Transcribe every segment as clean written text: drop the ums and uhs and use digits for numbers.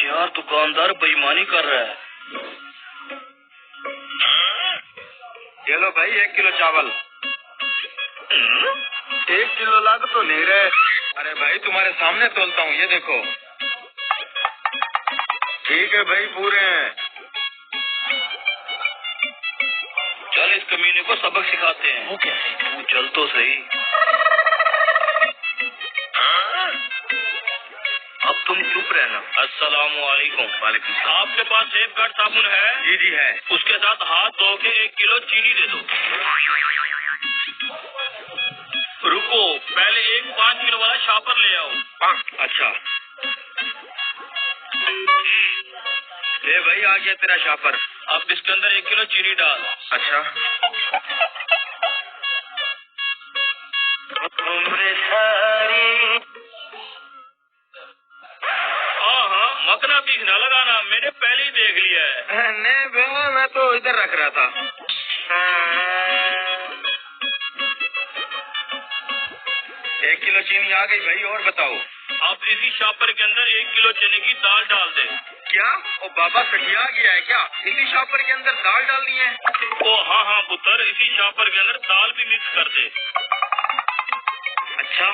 यार दुकानदार बेईमानी कर रहा है। ये लो भाई 1 किलो चावल। 1 किलो लाग तो नहीं रहे। अरे भाई तुम्हारे सामने तोलता हूँ, ये देखो। ठीक है भाई, पूरे हैं। चल इस कमीने को सबक सिखाते हैं। वो कैसे? तू चल तो सही। अब तुम चुप रहना। अस्सलामुअलैकुम। वालेकुम सलाम। आपके पास सेफगार्ड साबुन है? जी जी है। उसके साथ हाथ धो के 1 किलो चीनी दे दो। रुको, पहले एक 5 किलो वाला शॉपर ले आओ। अच्छा, ले भाई आ गया तेरा शॉपर। अब इसके अंदर 1 किलो चीनी डाल। अच्छा, हाँ, मकना पीस ना लगाना, मैंने पहले ही देख लिया है। नहीं भैया, मैं तो इधर रख रहा था। 1 किलो चीनी आ गई भाई, और बताओ। अब इसी शॉपर के अंदर 1 किलो चने की दाल डाल दे। क्या? ओ बाबा सठिया गया है क्या? इसी शॉपर के अंदर दाल डालनी है? ओ हाँ पुत्र, इसी शॉपर के अंदर दाल भी मिक्स कर दे। अच्छा,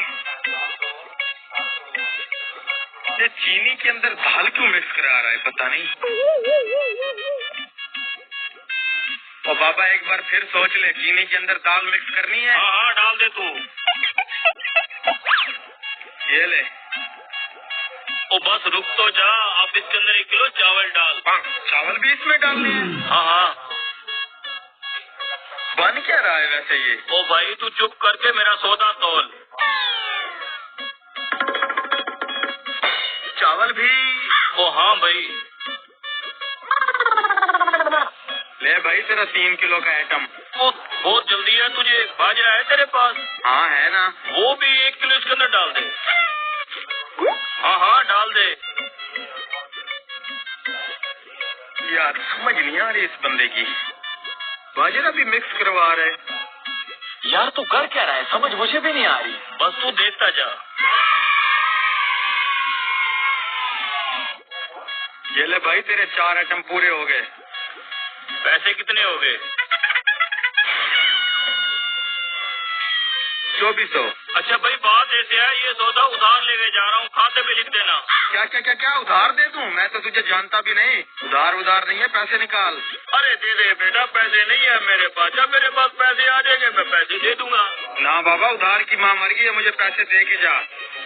ये चीनी के अंदर दाल क्यों मिक्स करा रहा है, पता नहीं। ओ बाबा एक बार फिर सोच ले, चीनी के अंदर दाल मिक्स करनी है? हाँ डाल दे तू। ये ले। ओ बस रुक तो जा, अब इसके अंदर 1 किलो चावल डाल। चावल भी इसमें डालने हैं? हाँ। बन क्या रहा है वैसे ये? ओ भाई तू चुप करके मेरा सौदा तौल। चावल भी? ओ हाँ भाई। ले भाई तेरा 3 किलो का आइटम। ओ बहुत जल्दी है तुझे, बाजरा है तेरे पास? हाँ है ना। वो भी 1 किलो इसके अंदर डाल दे। हाँ डाल दे। यार समझ नहीं आ रही इस बंदे की, बाजरा भी मिक्स करवा रहा है। यार तू कर क्या रहा है, समझ मुझे भी नहीं आ रही। बस तू देखता जा। ये ले भाई तेरे 4 आइटम पूरे हो गए। पैसे कितने हो गए? 2400। अच्छा भाई बात ऐसे है, ये सौदा उधार लेके जा रहा हूँ, खाते पे लिख देना। क्या क्या क्या क्या उधार दे दूं? मैं तो तुझे जानता भी नहीं। उधार नहीं है, पैसे निकाल। अरे दे दे बेटा, पैसे नहीं है मेरे पास। जब मेरे पास पैसे आ जाएंगे मैं पैसे दे दूंगा। ना बाबा, उधार की माँ मर गई है, मुझे पैसे दे के जा।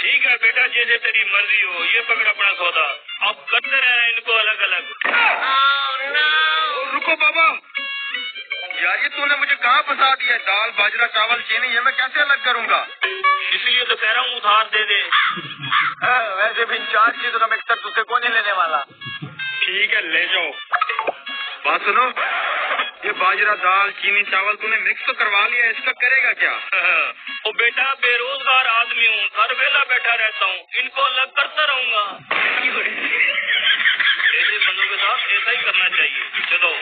ठीक है बेटा, जैसे तेरी मर्जी हो। ये पकड़ अपना सौदा, अब करते रहे इनको अलग अलग। रुको बाबा, यार ये तूने मुझे कहाँ फंसा दिया? दाल बाजरा चावल चीनी, ये मैं कैसे अलग करूँगा? इसलिए तो कह रहा हूँ उधार दे दे। वैसे भी इन 4 चीजों का मिक्सर तुझसे कौन नहीं लेने वाला। ठीक है ले जाओ। बात सुनो, ये बाजरा दाल चीनी चावल तूने मिक्स तो करवा लिया, इसका करेगा क्या? ओ बेटा बेरोजगार आदमी हूँ, घर वेला बैठा रहता हूँ, इनको अलग करता रहूंगा। ऐसे बंदों के साथ ऐसा ही करना चाहिए। चलो।